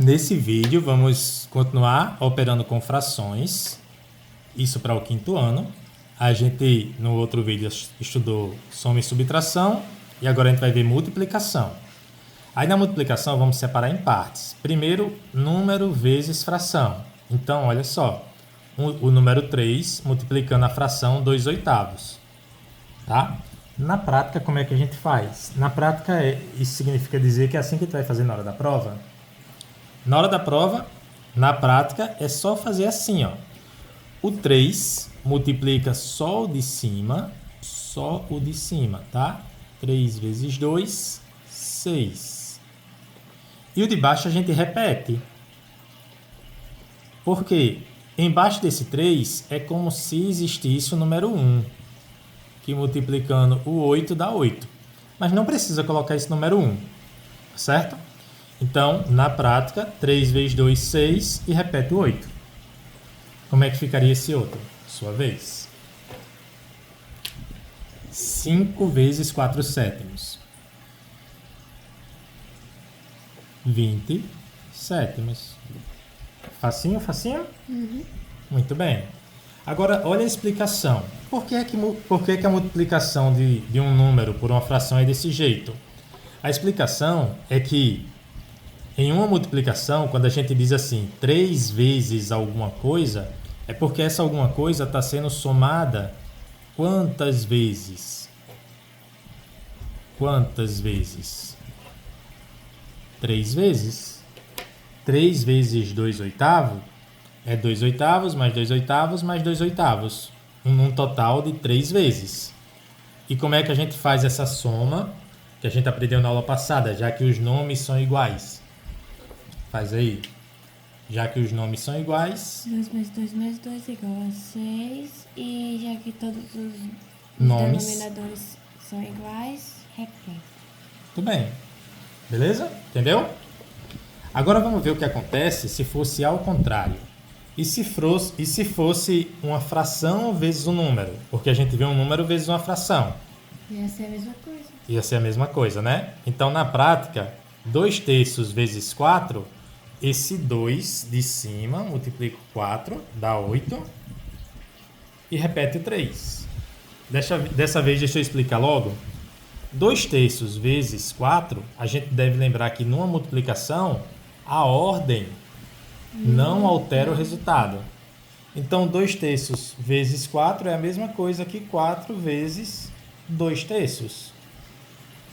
Nesse vídeo vamos continuar operando com frações, isso para o quinto ano. A gente no outro vídeo estudou soma e subtração e agora a gente vai ver multiplicação. Aí na multiplicação vamos separar em partes. Primeiro, número vezes fração. Então, olha só, o número 3 multiplicando a fração 2/8. Tá? Na prática, como é que a gente faz? Na prática, isso significa dizer que é assim que a gente vai fazer na hora da prova. Na hora da prova, na prática, é só fazer assim, ó. O 3 multiplica só o de cima, tá? 3 vezes 2, 6. E o de baixo a gente repete. Por quê? Embaixo desse 3 é como se existisse o número 1, que multiplicando o 8 dá 8. Mas não precisa colocar esse número 1, certo? Então, na prática, 3 vezes 2, 6 e repete o 8. Como é que ficaria esse outro? Sua vez. 5 vezes 4 sétimos. 20 sétimos. Facinho, facinho? Uhum. Muito bem. Agora, olha a explicação. Por que a multiplicação de um número por uma fração é desse jeito? A explicação é que em uma multiplicação, quando a gente diz assim, 3 vezes alguma coisa, é porque essa alguma coisa está sendo somada quantas vezes? Quantas vezes? 3 vezes. 3 vezes 2/8 é 2/8 mais 2/8 mais 2/8. Um total de 3 vezes. E como é que a gente faz essa soma que a gente aprendeu na aula passada, já que os nomes são iguais? Faz aí. Já que os nomes são iguais... 2 mais 2 mais 2 igual a 6. E já que todos os nomes denominadores são iguais, repete. Tudo bem. Beleza? Entendeu? Agora vamos ver o que acontece se fosse ao contrário. E se fosse uma fração vezes um número? Porque a gente vê um número vezes uma fração. Ia ser a mesma coisa. Ia ser a mesma coisa, né? Então, na prática, 2/3 vezes 4... Esse 2 de cima, multiplica 4, dá 8. E repete o 3. Dessa vez, deixa eu explicar logo. 2/3 vezes 4, a gente deve lembrar que numa multiplicação, a ordem não altera o resultado. Então, 2/3 vezes 4 é a mesma coisa que 4 vezes 2/3.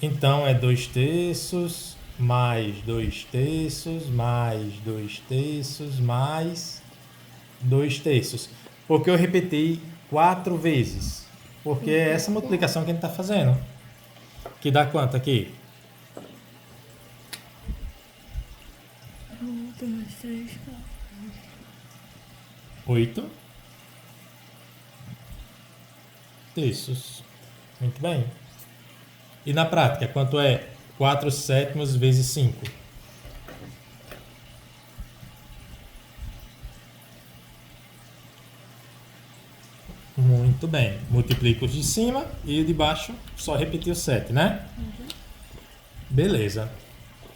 Então, é 2/3... mais 2/3, mais 2/3, mais 2/3. Porque eu repeti 4 vezes. Porque é essa multiplicação que a gente está fazendo. Que dá quanto aqui? 1, 2, 3, 4. 8 terços. Muito bem. E na prática, quanto é 4 sétimos vezes 5? Muito bem. Multiplica os de cima e o de baixo, só repetir o 7, né? Uhum. Beleza.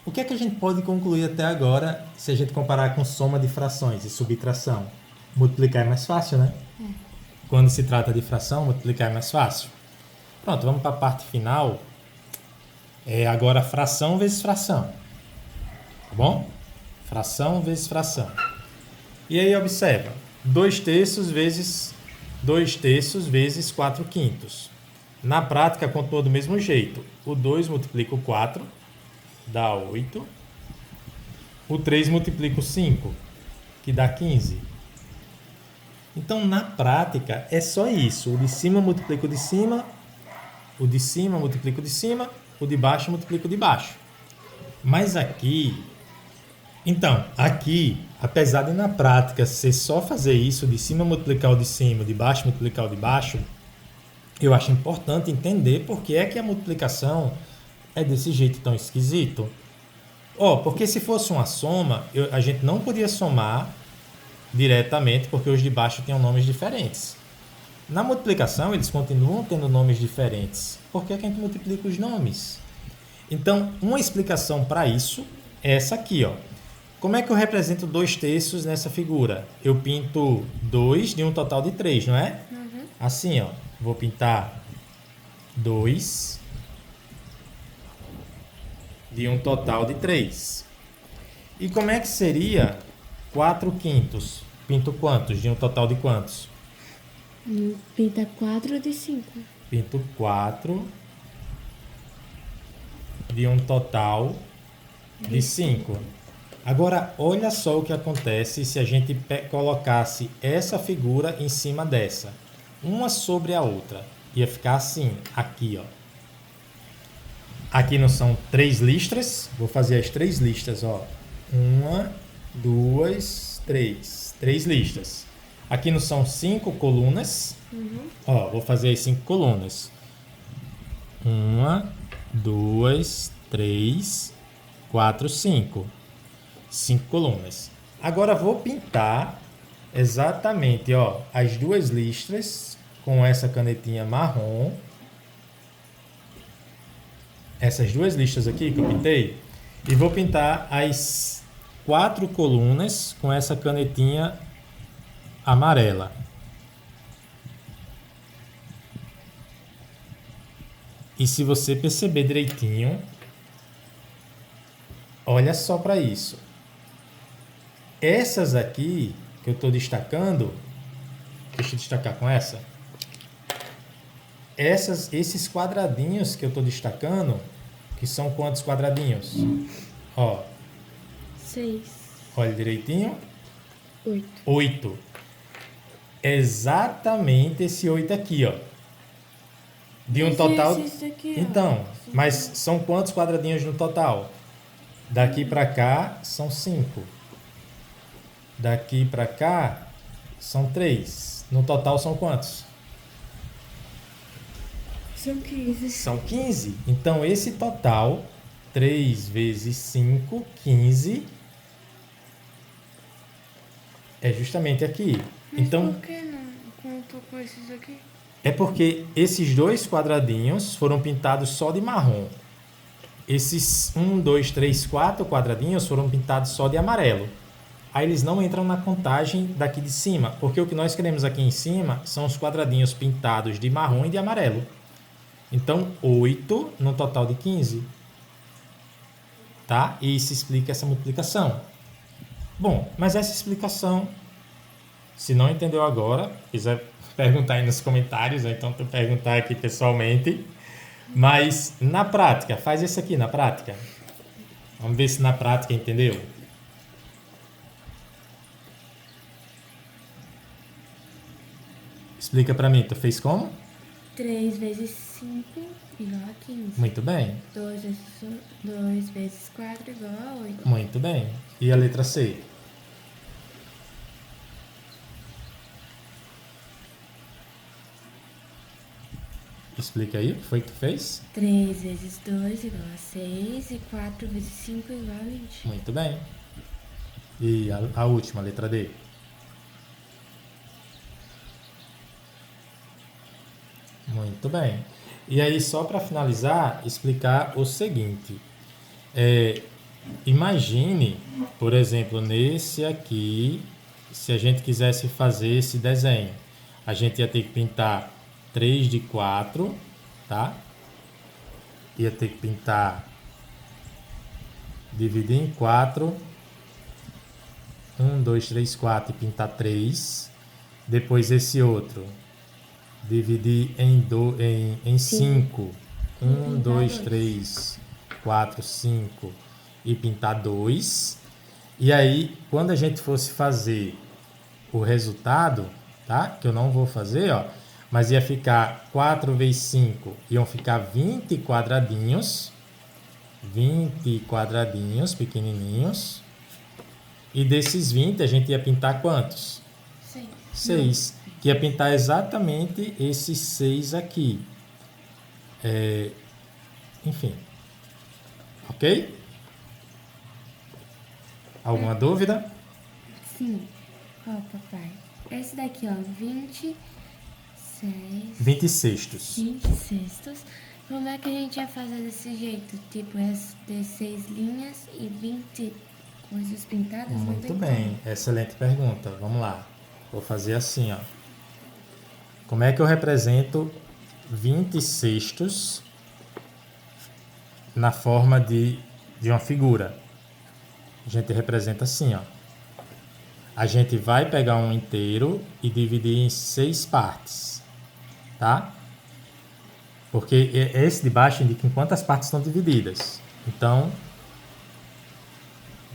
O que é que a gente pode concluir até agora se a gente comparar com soma de frações e subtração? Multiplicar é mais fácil, né? Quando se trata de fração, multiplicar é mais fácil. Pronto, vamos para a parte final. Agora, fração vezes fração. Tá bom? Fração vezes fração. E aí, observa. 2/3 vezes 4/5. Na prática, continua do mesmo jeito. O 2 multiplica o 4, dá 8. O 3 multiplica o 5, que dá 15. Então, na prática, é só isso. O de cima multiplica o de cima, o de cima multiplica o de cima, o de baixo multiplica o de baixo. Mas aqui... Então, aqui, apesar de na prática ser só fazer isso, de cima multiplicar o de cima, de baixo multiplicar o de baixo, eu acho importante entender por que é que a multiplicação é desse jeito tão esquisito. Porque se fosse uma soma, a gente não podia somar diretamente, porque os de baixo tinham nomes diferentes. Na multiplicação, eles continuam tendo nomes diferentes. Por que é que a gente multiplica os nomes? Então, uma explicação para isso é essa aqui, ó. Como é que eu represento 2/3 nessa figura? Eu pinto 2 de um total de 3, não é? Uhum. Assim, ó. Vou pintar 2 de um total de 3. E como é que seria 4/5? Pinto quantos de um total de quantos? Pinta 4 de 5. Pinto 4 de um total de 5. Agora, olha só o que acontece se a gente colocasse essa figura em cima dessa. Uma sobre a outra. Ia ficar assim, aqui, ó. Aqui não são 3 listras. Vou fazer as 3 listas, ó. 1, 2, 3. 3 listas. Aqui não são 5 colunas. Ó, vou fazer as 5 colunas. 1, 2, 3, 4, 5. 5 colunas. Agora vou pintar exatamente, ó, as 2 listras com essa canetinha marrom. Essas 2 listas aqui que eu pintei. E vou pintar as 4 colunas com essa canetinha amarela. E se você perceber direitinho, olha só para isso. Essas aqui que eu estou destacando, deixa eu destacar com essa. Esses quadradinhos que eu estou destacando, que são quantos quadradinhos? Ó, 6. olha direitinho. 8. 8. Exatamente esse 8 aqui, ó. De um total. Daqui, ó. Então, mas são quantos quadradinhos no total? Daqui para cá são 5. Daqui para cá são 3. No total são quantos? São 15. São 15. Então esse total, 3 vezes 5, 15, é justamente aqui. Mas Então, por que não contou com esses aqui? é porque esses 2 quadradinhos foram pintados só de marrom. Esses 1, 2, 3, 4 quadradinhos foram pintados só de amarelo. Aí eles não entram na contagem daqui de cima, porque o que nós queremos aqui em cima são os quadradinhos pintados de marrom e de amarelo. Então, 8 no total de 15. Tá? E isso explica essa multiplicação. Bom, mas essa explicação, se não entendeu agora, quiser perguntar aí nos comentários, ou então tu perguntar aqui pessoalmente. Mas na prática, faz isso aqui na prática. Vamos ver se na prática entendeu. Explica pra mim, tu fez como? 3 vezes 5 igual a 15. Muito bem, 2 vezes 4 igual a 8. muito bem. E a letra C? Explica aí o que foi que tu fez. 3 vezes 2 igual a 6 e 4 vezes 5 igual a 20. Muito bem. E a última, a letra D? Muito bem. E aí, só para finalizar, explicar o seguinte. Imagine, por exemplo, nesse aqui, se a gente quisesse fazer esse desenho, a gente ia ter que pintar 3 de 4, tá? Ia ter que pintar, dividir em 4, 1, 2, 3, 4 e pintar 3. Depois esse outro, dividir em 5, 1, 2, 3, 4, 5 e pintar 2. E aí, quando a gente fosse fazer o resultado, tá? Que eu não vou fazer, ó. Mas ia ficar 4 vezes 5, iam ficar 20 quadradinhos. 20 quadradinhos pequenininhos. E desses 20, a gente ia pintar quantos? 6. 6. Que ia pintar exatamente esses 6 aqui. Enfim. Ok? Alguma dúvida? Sim. Ó, papai. Esse daqui, ó, 26. 20 sextos. 20 cestos. Como é que a gente ia fazer desse jeito? Tipo, ter 6 linhas e 20 Coisas pintadas não Muito tem bem, excelente pergunta. Vamos lá. Vou fazer assim, ó. Como é que eu represento 20 cestos na forma de uma figura? A gente representa assim, ó. A gente vai pegar um inteiro e dividir em 6 partes, tá? Porque esse de baixo indica em quantas partes estão divididas. Então,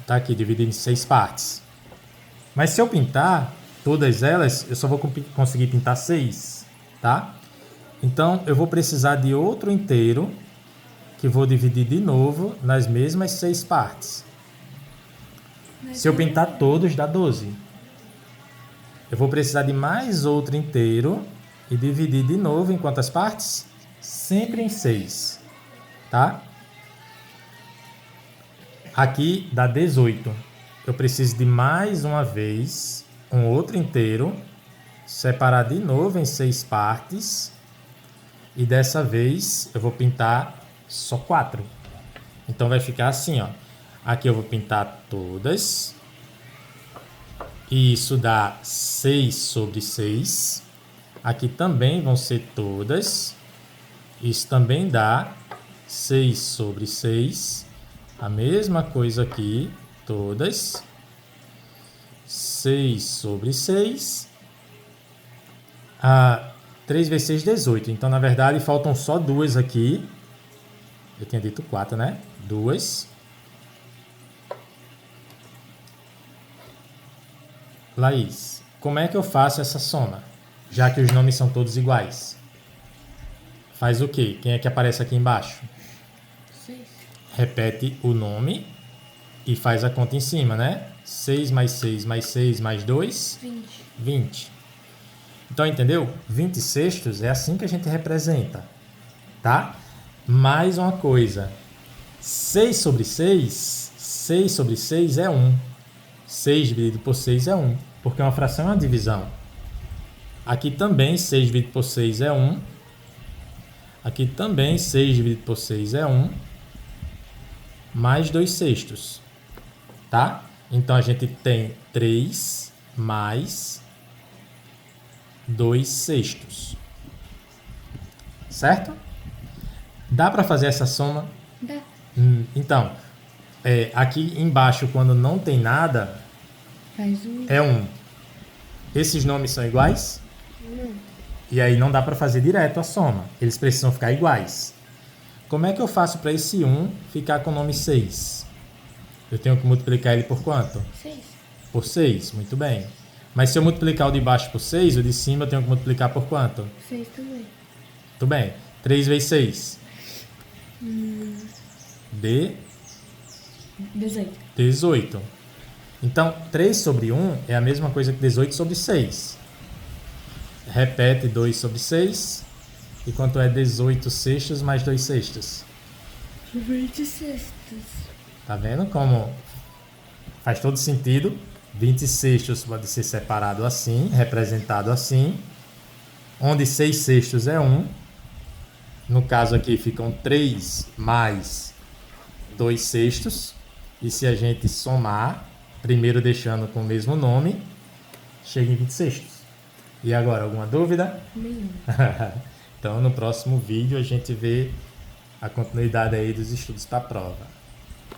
tá aqui, dividido em 6 partes. Mas se eu pintar todas elas, eu só vou conseguir pintar 6, tá? Então, eu vou precisar de outro inteiro que vou dividir de novo nas mesmas 6 partes. Se eu pintar todos, dá 12. Eu vou precisar de mais outro inteiro e dividir de novo em quantas partes? Sempre em 6, tá? Aqui dá 18. Eu preciso de mais uma vez um outro inteiro, separar de novo em 6 partes e dessa vez eu vou pintar só 4. Então vai ficar assim, ó. Aqui eu vou pintar todas. E isso dá 6 sobre 6. Aqui também vão ser todas. Isso também dá 6 sobre 6. A mesma coisa aqui, todas. 6 sobre 6. 3 vezes 6, 18. Então, na verdade, faltam só 2 aqui. Eu tinha dito 4, né? 2. Laís, como é que eu faço essa soma? Já que os nomes são todos iguais. Faz o quê? Quem é que aparece aqui embaixo? 6. Repete o nome e faz a conta em cima, né? 6 mais 6 mais 6 mais 2? 20. 20. Então, entendeu? 20 sextos é assim que a gente representa, tá? Mais uma coisa. 6 sobre 6, 6 sobre 6 é 1. 6 dividido por 6 é 1, porque uma fração é uma divisão. Aqui também 6 dividido por 6 é 1. Aqui também 6 dividido por 6 é 1. Mais 2 sextos. Tá? Então a gente tem 3 mais 2 sextos. Certo? Dá para fazer essa soma? Dá. Então, aqui embaixo, quando não tem nada, Faz 1. é 1. Esses nomes são iguais? Não. E aí não dá para fazer direto a soma. Eles precisam ficar iguais. Como é que eu faço para esse 1 ficar com o nome 6? Eu tenho que multiplicar ele por quanto? 6. Por 6, muito bem. Mas se eu multiplicar o de baixo por 6, o de cima eu tenho que multiplicar por quanto? 6 também. Muito bem. 3 vezes 6. De 18. 18. Então, 3 sobre 1 é a mesma coisa que 18 sobre 6. Repete 2 sobre 6. E quanto é 18 sextos mais 2 sextos? 20 sextos. Tá vendo como faz todo sentido? 20 sextos pode ser separado assim, representado assim. Onde 6 sextos é 1. No caso aqui ficam 3 mais 2 sextos. E se a gente somar, primeiro deixando com o mesmo nome, chega em 20 sextos. E agora, alguma dúvida? Nenhum. Então, no próximo vídeo a gente vê a continuidade aí dos estudos para a prova.